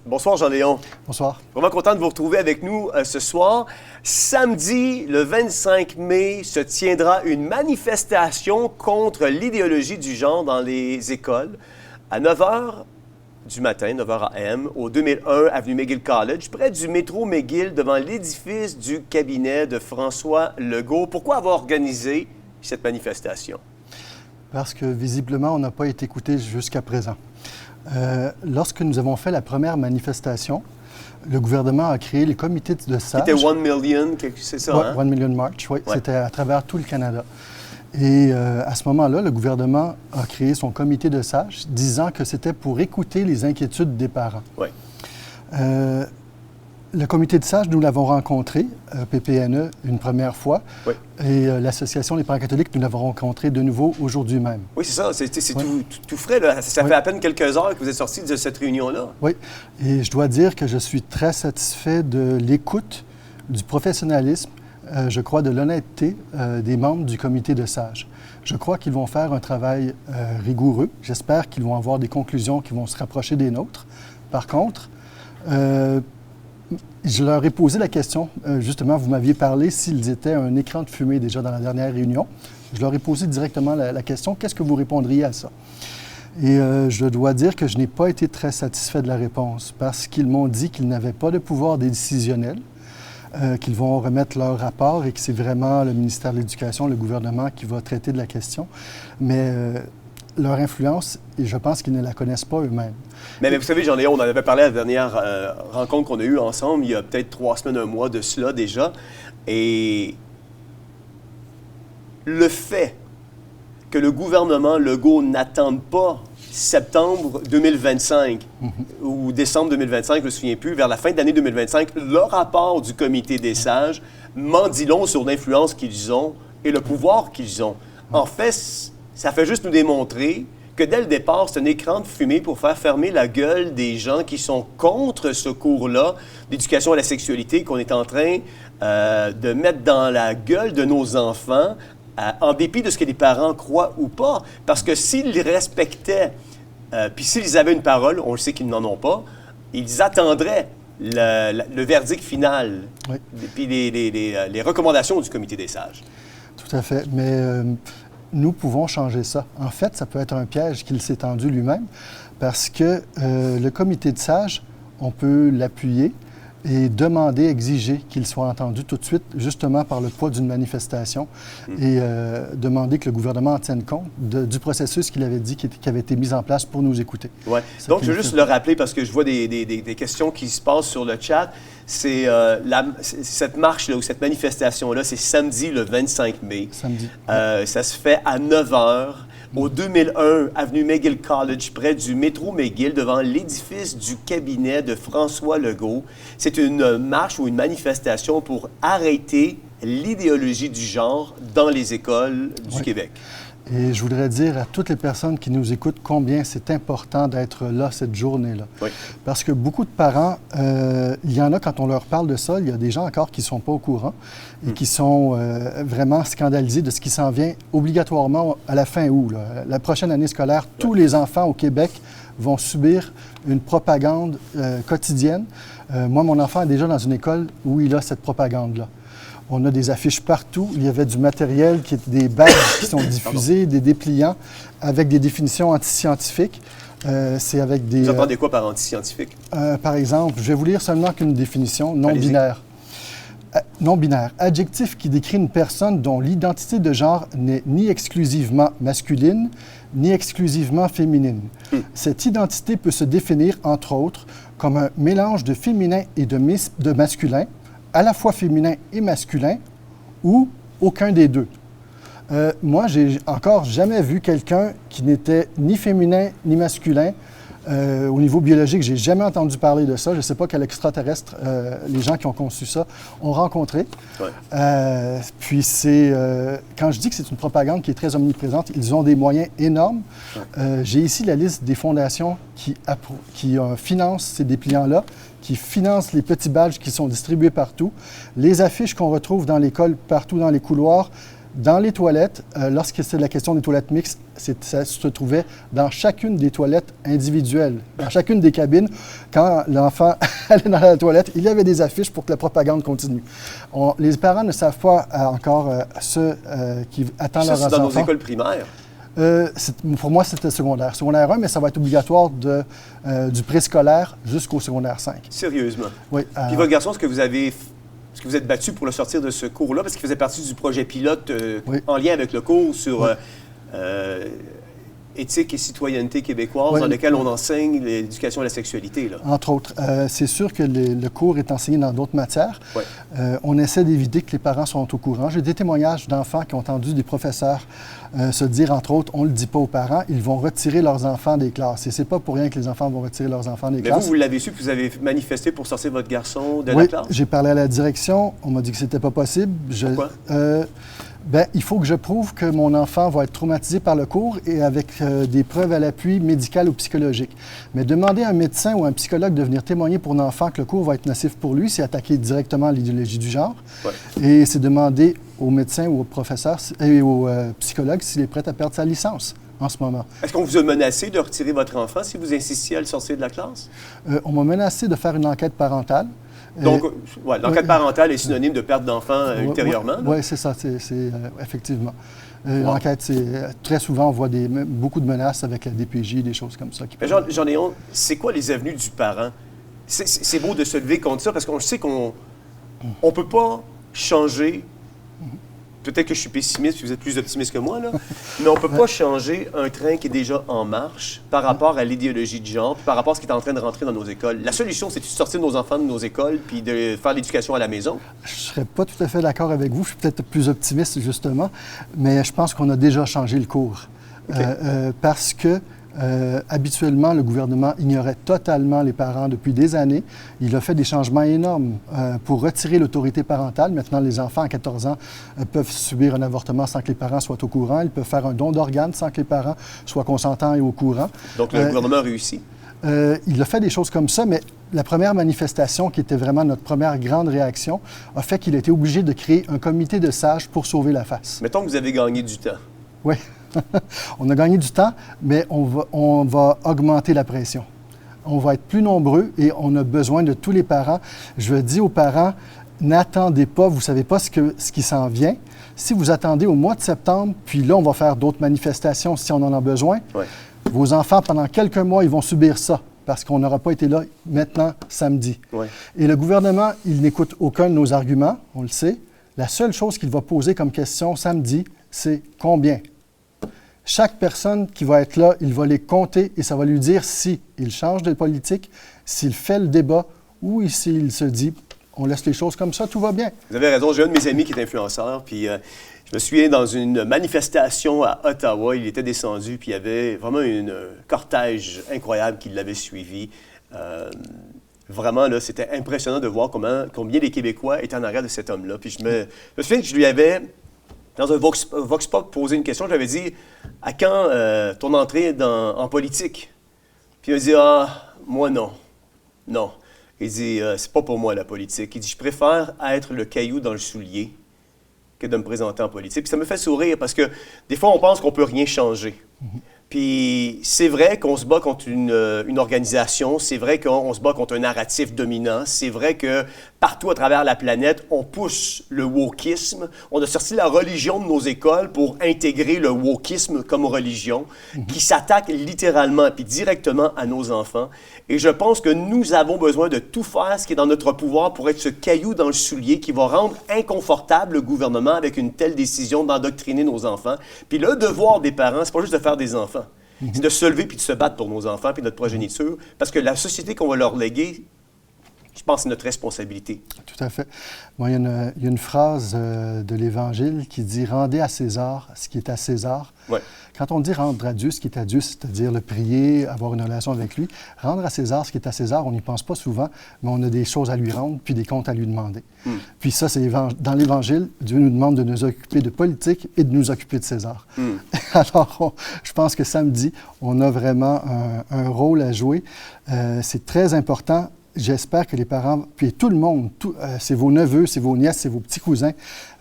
Bonsoir Jean-Léon. Bonsoir. Vraiment content de vous retrouver avec nous ce soir. Samedi, le 25 mai, se tiendra une manifestation contre l'idéologie du genre dans les écoles à 9h du matin, 9h AM, au 2001 avenue McGill College, près du métro McGill, devant l'édifice du cabinet de François Legault. Pourquoi avoir organisé cette manifestation? Parce que visiblement, on n'a pas été écouté jusqu'à présent. Lorsque nous avons fait la première manifestation, le gouvernement a créé les comités de sages. C'était 1 million, c'est ça, hein? 1 million march, oui. Ouais. C'était à travers tout le Canada. Et à ce moment-là, le gouvernement a créé son comité de sages, disant que c'était pour écouter les inquiétudes des parents. Oui. Le comité de sages, nous l'avons rencontré, PPNE, une première fois. Oui. Et l'Association des parents catholiques, nous l'avons rencontré de nouveau aujourd'hui même. Oui, c'est ça. C'est oui. tout frais, là. Ça fait à peine quelques heures que vous êtes sortis de cette réunion-là. Oui. Et je dois dire que je suis très satisfait de l'écoute, du professionnalisme, je crois de l'honnêteté des membres du comité de sages. Je crois qu'ils vont faire un travail rigoureux. J'espère qu'ils vont avoir des conclusions qui vont se rapprocher des nôtres. Par contre, je leur ai posé la question, justement, vous m'aviez parlé s'ils étaient un écran de fumée déjà dans la dernière réunion. Je leur ai posé directement la question, qu'est-ce que vous répondriez à ça? Et je dois dire que je n'ai pas été très satisfait de la réponse parce qu'ils m'ont dit qu'ils n'avaient pas de pouvoir décisionnel, qu'ils vont remettre leur rapport et que c'est vraiment le ministère de l'Éducation, le gouvernement qui va traiter de la question. Mais leur influence, et je pense qu'ils ne la connaissent pas eux-mêmes. Mais vous savez, Jean-Léon, on en avait parlé à la dernière rencontre qu'on a eue ensemble, il y a peut-être 3 semaines, un mois de cela déjà. Et le fait que le gouvernement Legault n'attende pas septembre 2025 ou décembre 2025, je ne me souviens plus, vers la fin de l'année 2025, le rapport du comité des sages m'en dit long sur l'influence qu'ils ont et le pouvoir qu'ils ont. En fait, ça fait juste nous démontrer que dès le départ, c'est un écran de fumée pour faire fermer la gueule des gens qui sont contre ce cours-là d'éducation à la sexualité qu'on est en train de mettre dans la gueule de nos enfants, en dépit de ce que les parents croient ou pas. Parce que s'ils respectaient, puis s'ils avaient une parole, on le sait qu'ils n'en ont pas, ils attendraient le verdict final, oui. Puis les recommandations du comité des sages. Tout à fait, mais nous pouvons changer ça. En fait, ça peut être un piège qu'il s'est tendu lui-même parce que le comité de sages, on peut l'appuyer et demander, exiger qu'il soit entendu tout de suite, justement par le poids d'une manifestation, et demander que le gouvernement en tienne compte du processus qu'il avait dit qui avait été mis en place pour nous écouter. Ouais. Donc, je veux juste le rappeler parce que je vois des questions qui se passent sur le chat. C'est cette marche-là ou cette manifestation-là, c'est samedi le 25 mai. Samedi. Ça se fait à 9h. Au 2001 avenue McGill College, près du métro McGill, devant l'édifice du cabinet de François Legault. C'est une marche ou une manifestation pour arrêter l'idéologie du genre dans les écoles du Québec. Et je voudrais dire à toutes les personnes qui nous écoutent combien c'est important d'être là cette journée-là. Oui. Parce que beaucoup de parents, il y en a, quand on leur parle de ça, il y a des gens encore qui ne sont pas au courant et qui sont vraiment scandalisés de ce qui s'en vient obligatoirement à la fin août. Là. La prochaine année scolaire, tous les enfants au Québec vont subir une propagande quotidienne. Moi, mon enfant est déjà dans une école où il a cette propagande-là. On a des affiches partout. Il y avait du matériel, des badges qui sont diffusés, des dépliants avec des définitions antiscientifiques. C'est avec des... Vous entendez quoi par antiscientifique? Par exemple, je vais vous lire seulement qu'une définition non-binaire. Non-binaire, adjectif qui décrit une personne dont l'identité de genre n'est ni exclusivement masculine, ni exclusivement féminine. Cette identité peut se définir, entre autres, comme un mélange de féminin et de masculin, à la fois féminin et masculin, ou aucun des deux. Moi, j'ai encore jamais vu quelqu'un qui n'était ni féminin ni masculin. Au niveau biologique, j'ai jamais entendu parler de ça. Je ne sais pas quel extraterrestre les gens qui ont conçu ça ont rencontré. Ouais. Puis c'est... quand je dis que c'est une propagande qui est très omniprésente, ils ont des moyens énormes. Ouais. J'ai ici la liste des fondations qui financent ces dépliants-là, qui financent les petits badges qui sont distribués partout, les affiches qu'on retrouve dans l'école, partout dans les couloirs, Dans les toilettes, lorsque c'est la question des toilettes mixtes, ça se trouvait dans chacune des toilettes individuelles, dans chacune des cabines. Quand l'enfant allait dans la toilette, il y avait des affiches pour que la propagande continue. Les parents ne savent pas encore ceux qui attendent leurs enfants. C'est dans nos écoles primaires? Pour moi, c'était secondaire. Secondaire 1, mais ça va être obligatoire du préscolaire jusqu'au secondaire 5. Sérieusement? Oui. Puis votre garçon, est-ce que vous êtes battu pour le sortir de ce cours-là? Parce qu'il faisait partie du projet pilote oui. en lien avec le cours sur oui. éthique et citoyenneté québécoise, oui. dans lequel on enseigne l'éducation à la sexualité. Là. Entre autres. C'est sûr que le cours est enseigné dans d'autres matières. Oui. On essaie d'éviter que les parents soient au courant. J'ai des témoignages d'enfants qui ont entendu des professeurs se dire, entre autres, on ne le dit pas aux parents, ils vont retirer leurs enfants des classes. Et c'est pas pour rien que les enfants vont retirer leurs enfants des classes. Mais vous l'avez su, puis vous avez manifesté pour sortir votre garçon de la classe? Oui, j'ai parlé à la direction. On m'a dit que c'était pas possible. Pourquoi? Il faut que je prouve que mon enfant va être traumatisé par le cours et avec des preuves à l'appui médical ou psychologique. Mais demander à un médecin ou à un psychologue de venir témoigner pour l'enfant que le cours va être nocif pour lui, c'est attaquer directement à l'idéologie du genre. Ouais. Et c'est demander au médecin ou au professeur et au psychologue s'il est prêt à perdre sa licence en ce moment. Est-ce qu'on vous a menacé de retirer votre enfant si vous insistiez à le sortir de la classe? On m'a menacé de faire une enquête parentale. Donc, l'enquête parentale est synonyme de perte d'enfant ultérieurement? Oui, c'est ça, effectivement. L'enquête, très souvent, on voit beaucoup de menaces avec la DPJ, des choses comme ça. Jean Léon, c'est quoi les avenues du parent? C'est beau de se lever contre ça, parce qu'on sait qu'on ne peut pas changer. Peut-être que je suis pessimiste, puis vous êtes plus optimiste que moi, là. Mais on ne peut pas changer un train qui est déjà en marche par rapport à l'idéologie de genre, puis par rapport à ce qui est en train de rentrer dans nos écoles. La solution, c'est de sortir nos enfants de nos écoles puis de faire l'éducation à la maison? Je ne serais pas tout à fait d'accord avec vous. Je suis peut-être plus optimiste, justement, mais je pense qu'on a déjà changé le cours. Okay. Parce que habituellement, le gouvernement ignorait totalement les parents depuis des années. Il a fait des changements énormes pour retirer l'autorité parentale. Maintenant, les enfants à 14 ans peuvent subir un avortement sans que les parents soient au courant. Ils peuvent faire un don d'organes sans que les parents soient consentants et au courant. Donc, le gouvernement a réussi? Il a fait des choses comme ça, mais la première manifestation, qui était vraiment notre première grande réaction, a fait qu'il a été obligé de créer un comité de sages pour sauver la face. Mettons que vous avez gagné du temps. Oui. On a gagné du temps, mais on va augmenter la pression. On va être plus nombreux et on a besoin de tous les parents. Je dis aux parents, n'attendez pas, vous ne savez pas ce qui s'en vient. Si vous attendez au mois de septembre, puis là, on va faire d'autres manifestations si on en a besoin, ouais. Vos enfants, pendant quelques mois, ils vont subir ça parce qu'on n'aura pas été là maintenant, samedi. Ouais. Et le gouvernement, il n'écoute aucun de nos arguments, on le sait. La seule chose qu'il va poser comme question samedi, c'est combien? Chaque personne qui va être là, il va les compter et ça va lui dire s'il change de politique, s'il fait le débat ou s'il se dit on laisse les choses comme ça, tout va bien. Vous avez raison. J'ai un de mes amis qui est influenceur, puis je me souviens dans une manifestation à Ottawa, il était descendu, puis il y avait vraiment un cortège incroyable qui l'avait suivi. Vraiment, là, c'était impressionnant de voir combien les Québécois étaient en arrière de cet homme-là. Puis je me souviens que je lui avais... Dans un Vox Pop, posé une question, je lui avais dit « À quand ton entrée en politique? » Puis il m'a dit « Ah, moi non. Non. » Il dit « C'est pas pour moi la politique. » Il dit « Je préfère être le caillou dans le soulier que de me présenter en politique. » Puis ça me fait sourire parce que des fois, on pense qu'on peut rien changer. Puis c'est vrai qu'on se bat contre une organisation, c'est vrai qu'on se bat contre un narratif dominant, c'est vrai que partout à travers la planète, on pousse le wokisme. On a sorti la religion de nos écoles pour intégrer le wokisme comme religion, qui s'attaque littéralement puis directement à nos enfants. Et je pense que nous avons besoin de tout faire ce qui est dans notre pouvoir pour être ce caillou dans le soulier qui va rendre inconfortable le gouvernement avec une telle décision d'endoctriner nos enfants. Puis le devoir des parents, c'est pas juste de faire des enfants. C'est de se lever puis de se battre pour nos enfants puis notre progéniture, parce que la société qu'on va leur léguer, je pense que c'est notre responsabilité. Tout à fait. Moi, il y a une phrase de l'Évangile qui dit « Rendez à César ce qui est à César ». Ouais. Quand on dit rendre à Dieu ce qui est à Dieu, c'est-à-dire le prier, avoir une relation avec lui, rendre à César ce qui est à César, on n'y pense pas souvent, mais on a des choses à lui rendre puis des comptes à lui demander. Puis ça, c'est dans l'Évangile, Dieu nous demande de nous occuper de politique et de nous occuper de César. Alors, je pense que samedi, on a vraiment un rôle à jouer. C'est très important. j'espère que les parents, puis tout le monde, c'est vos neveux, c'est vos nièces, c'est vos petits cousins,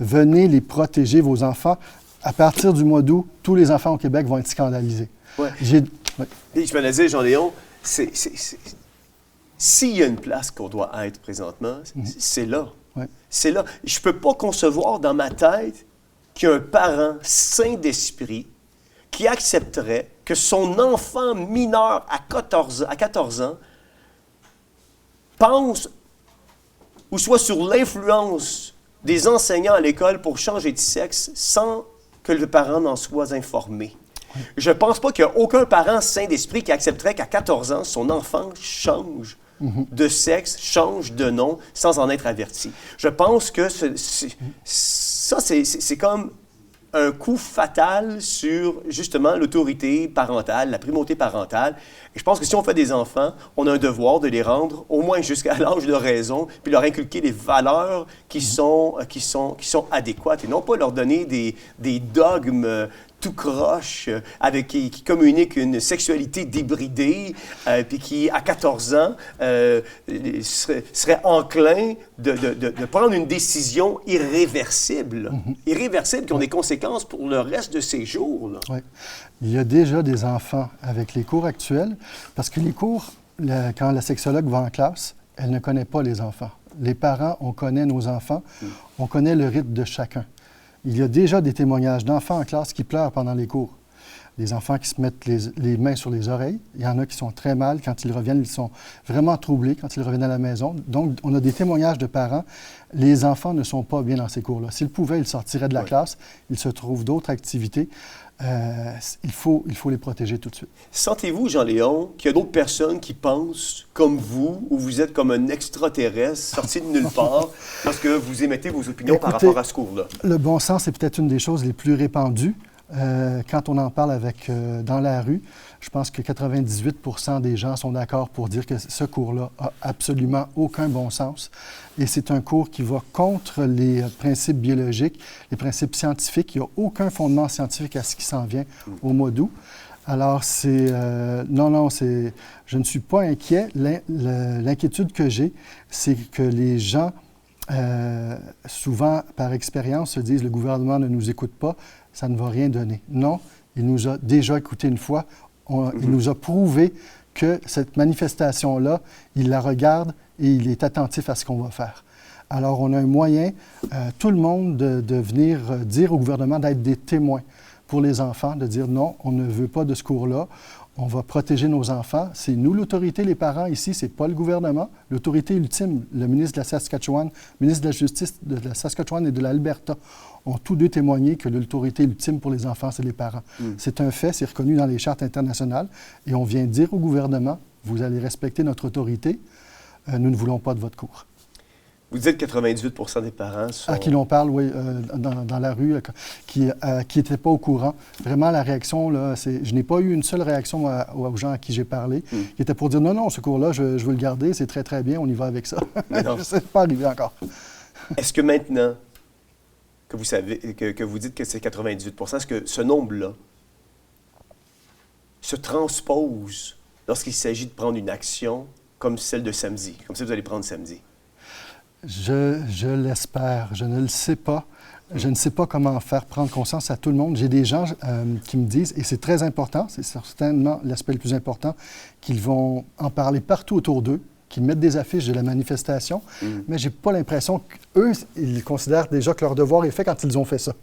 venez les protéger, vos enfants. À partir du mois d'août, tous les enfants au Québec vont être scandalisés. Ouais. Ouais. Et je me le disais, Jean-Léon, s'il y a une place qu'on doit être présentement, c'est là. Ouais. C'est là. Je ne peux pas concevoir dans ma tête qu'il y a un parent sain d'esprit qui accepterait que son enfant mineur à 14 ans pense ou soit sur l'influence des enseignants à l'école pour changer de sexe sans que le parent n'en soit informé. Je ne pense pas qu'il y a aucun parent sain d'esprit qui accepterait qu'à 14 ans, son enfant change de sexe, change de nom sans en être averti. Je pense que ça, c'est comme un coup fatal sur, justement, l'autorité parentale, la primauté parentale. Et je pense que si on fait des enfants, on a un devoir de les rendre au moins jusqu'à l'âge de raison, puis leur inculquer des valeurs qui sont adéquates, et non pas leur donner des dogmes tout croche, qui communiquent une sexualité débridée, puis qui, à 14 ans, serait enclin de prendre une décision irréversible. Irréversible, qui ont des conséquences pour le reste de ses jours. Là. Oui. Il y a déjà des enfants avec les cours actuels, parce que les cours, quand la sexologue va en classe, elle ne connaît pas les enfants. Les parents, on connaît nos enfants, on connaît le rythme de chacun. Il y a déjà des témoignages d'enfants en classe qui pleurent pendant les cours. Des enfants qui se mettent les mains sur les oreilles. Il y en a qui sont très mal. Quand ils reviennent, ils sont vraiment troublés quand ils reviennent à la maison. Donc, on a des témoignages de parents. Les enfants ne sont pas bien dans ces cours-là. S'ils pouvaient, ils sortiraient de la classe. Ils se trouvent d'autres activités. Il faut les protéger tout de suite. Sentez-vous, Jean-Léon, qu'il y a d'autres personnes qui pensent comme vous, ou vous êtes comme un extraterrestre sorti de nulle part lorsque vous émettez vos opinions par rapport à ce cours-là? Le bon sens est peut-être une des choses les plus répandues. Quand on en parle dans la rue, je pense que 98 % des gens sont d'accord pour dire que ce cours-là a absolument aucun bon sens. Et c'est un cours qui va contre les principes biologiques, les principes scientifiques. Il n'y a aucun fondement scientifique à ce qui s'en vient au mois d'août. Alors, je ne suis pas inquiet. L'inquiétude que j'ai, c'est que les gens, souvent, par expérience, se disent « le gouvernement ne nous écoute pas ». Ça ne va rien donner. Non, il nous a déjà écouté une fois. Il nous a prouvé que cette manifestation-là, il la regarde et il est attentif à ce qu'on va faire. Alors, on a un moyen, tout le monde, de venir dire au gouvernement d'être des témoins pour les enfants, de dire non, on ne veut pas de ce cours-là. On va protéger nos enfants. C'est nous l'autorité, les parents ici, c'est pas le gouvernement. L'autorité ultime, le ministre de la Saskatchewan, ministre de la Justice de la Saskatchewan et de l'Alberta, ont tous deux témoigné que l'autorité ultime pour les enfants, c'est les parents. C'est un fait, c'est reconnu dans les chartes internationales. Et on vient dire au gouvernement, vous allez respecter notre autorité, nous ne voulons pas de votre cours. Vous dites 98 % des parents sont... À qui l'on parle, oui, dans la rue, qui n'étaient pas au courant. Vraiment, la réaction, là, je n'ai pas eu une seule réaction aux gens à qui j'ai parlé, qui étaient pour dire non, ce cours-là, je veux le garder, c'est très, très bien, on y va avec ça. Ce n'est pas arrivé encore. Est-ce que maintenant que vous savez, que vous dites que c'est 98 %, est-ce que ce nombre-là se transpose lorsqu'il s'agit de prendre une action comme celle de samedi, comme celle que vous allez prendre samedi? Je l'espère. Je ne le sais pas. Je ne sais pas comment faire prendre conscience à tout le monde. J'ai des gens qui me disent, et c'est très important, c'est certainement l'aspect le plus important, qu'ils vont en parler partout autour d'eux, qu'ils mettent des affiches de la manifestation, mais je n'ai pas l'impression qu'eux, ils considèrent déjà que leur devoir est fait quand ils ont fait ça.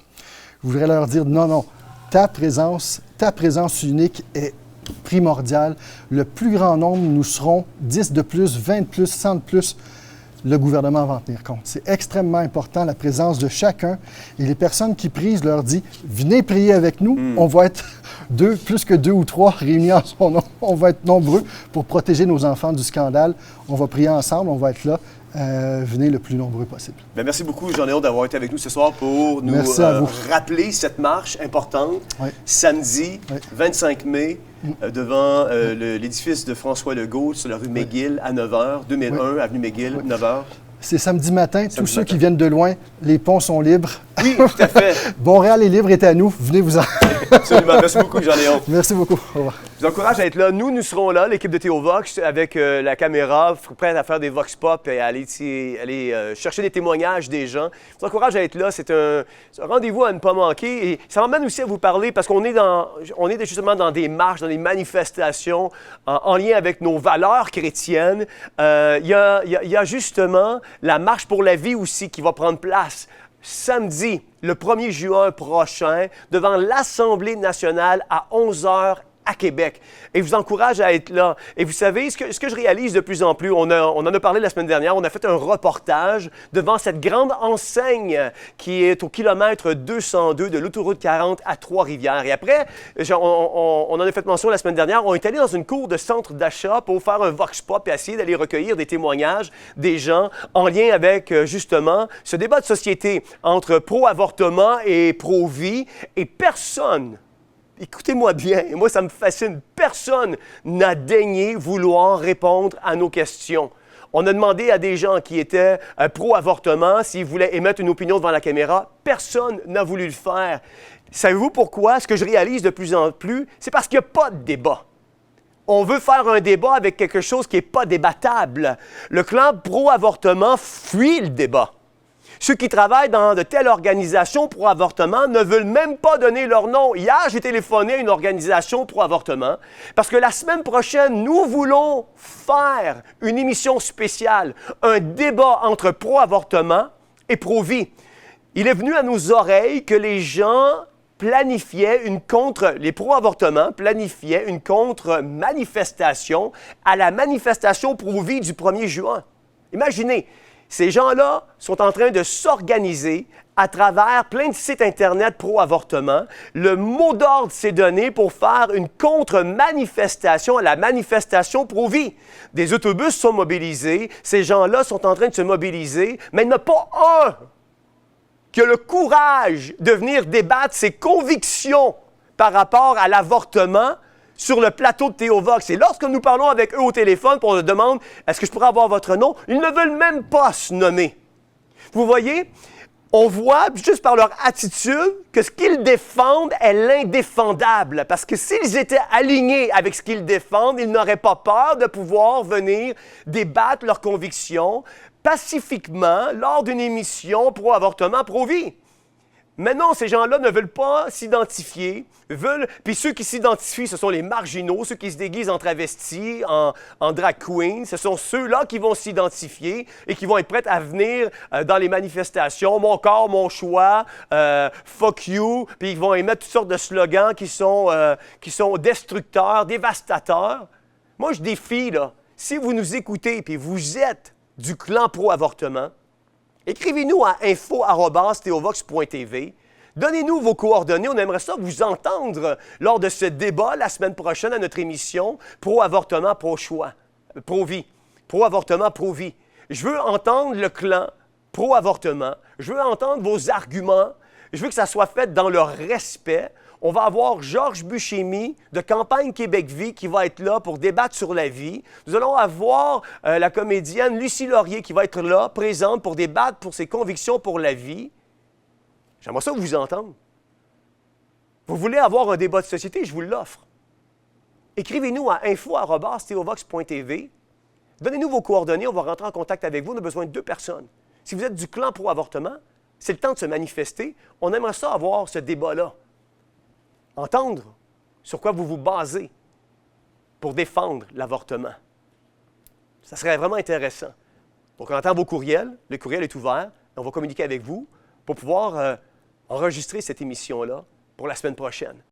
Je voudrais leur dire, non, ta présence unique est primordiale. Le plus grand nombre, nous serons 10 de plus, 20 de plus, 100 de plus. Le gouvernement va en tenir compte. C'est extrêmement important, la présence de chacun. Et les personnes qui prient, je leur dis, venez prier avec nous. On va être plus que 2 ou 3 réunis en son nom. On va être nombreux pour protéger nos enfants du scandale. On va prier ensemble, on va être là. Venez le plus nombreux possible. Bien, merci beaucoup, Jean-Léon, d'avoir été avec nous ce soir pour nous rappeler cette marche importante, samedi 25 mai, devant l'édifice de François Legault sur la rue McGill à 9h, 2001, avenue McGill, 9h. C'est samedi matin. Tous ceux qui viennent de loin, les ponts sont libres. Oui, tout à fait. Montréal est libre, est à nous. Venez vous en... Absolument. Merci beaucoup, Jean-Léon. Merci beaucoup. Au revoir. Je vous encourage à être là. Nous serons là, l'équipe de Théovox, avec la caméra, prête à faire des vox pop et à aller chercher des témoignages des gens. Je vous encourage à être là. C'est un rendez-vous à ne pas manquer. Et ça m'emmène aussi à vous parler parce qu'on est justement dans des marches, dans des manifestations en lien avec nos valeurs chrétiennes. Il y a justement la marche pour la vie aussi qui va prendre place samedi, le 1er juin prochain, devant l'Assemblée nationale à 11 h à Québec. Et je vous encourage à être là. Et vous savez, ce que je réalise de plus en plus, on en a parlé la semaine dernière, on a fait un reportage devant cette grande enseigne qui est au kilomètre 202 de l'autoroute 40 à Trois-Rivières. Et après, on en a fait mention la semaine dernière, on est allé dans une cour de centre d'achat pour faire un vox pop et essayer d'aller recueillir des témoignages des gens en lien avec, justement, ce débat de société entre pro-avortement et pro-vie. Et personne, écoutez-moi bien, et moi ça me fascine, personne n'a daigné vouloir répondre à nos questions. On a demandé à des gens qui étaient pro-avortement s'ils voulaient émettre une opinion devant la caméra. Personne n'a voulu le faire. Savez-vous pourquoi? Ce que je réalise de plus en plus, c'est parce qu'il n'y a pas de débat. On veut faire un débat avec quelque chose qui n'est pas débattable. Le clan pro-avortement fuit le débat. Ceux qui travaillent dans de telles organisations pro-avortement ne veulent même pas donner leur nom. Hier, j'ai téléphoné à une organisation pro-avortement parce que la semaine prochaine, nous voulons faire une émission spéciale, un débat entre pro-avortement et pro-vie. Il est venu à nos oreilles que les gens les pro-avortements planifiaient une contre-manifestation à la manifestation pro-vie du 1er juin. Imaginez. Ces gens-là sont en train de s'organiser à travers plein de sites Internet pro-avortement. Le mot d'ordre s'est donné pour faire une contre-manifestation à la manifestation pro-vie. Des autobus sont mobilisés, ces gens-là sont en train de se mobiliser, mais il n'y en a pas un qui a le courage de venir débattre ses convictions par rapport à l'avortement sur le plateau de Théovox. Et lorsque nous parlons avec eux au téléphone pour leur demande « Est-ce que je pourrais avoir votre nom? » Ils ne veulent même pas se nommer. Vous voyez, on voit juste par leur attitude que ce qu'ils défendent est l'indéfendable. Parce que s'ils étaient alignés avec ce qu'ils défendent, ils n'auraient pas peur de pouvoir venir débattre leurs convictions pacifiquement lors d'une émission pro-avortement, pro-vie. Mais non, ces gens-là ne veulent pas s'identifier, puis ceux qui s'identifient, ce sont les marginaux, ceux qui se déguisent en travestis, en drag queen, ce sont ceux-là qui vont s'identifier et qui vont être prêts à venir dans les manifestations, mon corps, mon choix, fuck you, puis ils vont émettre toutes sortes de slogans qui sont destructeurs, dévastateurs. Moi, je défie, là, si vous nous écoutez et vous êtes du clan pro-avortement, écrivez-nous à info@theovox.tv. Donnez-nous vos coordonnées. On aimerait ça vous entendre lors de ce débat la semaine prochaine à notre émission Pro-avortement, pro-choix, pro-vie. Pro-avortement, pro-vie. Je veux entendre le clan pro-avortement. Je veux entendre vos arguments. Je veux que ça soit fait dans le respect. On va avoir Georges Buscemi de Campagne Québec-Vie qui va être là pour débattre sur la vie. Nous allons avoir la comédienne Lucie Laurier qui va être là, présente pour débattre pour ses convictions pour la vie. J'aimerais ça vous entendre. Vous voulez avoir un débat de société? Je vous l'offre. Écrivez-nous à info@theovox.tv. Donnez-nous vos coordonnées, on va rentrer en contact avec vous. On a besoin de 2 personnes. Si vous êtes du clan pro-avortement, c'est le temps de se manifester. On aimerait ça avoir ce débat-là. Entendre sur quoi vous vous basez pour défendre l'avortement. Ça serait vraiment intéressant. Donc, on entend vos courriels. Le courriel est ouvert. On va communiquer avec vous pour pouvoir enregistrer cette émission-là pour la semaine prochaine.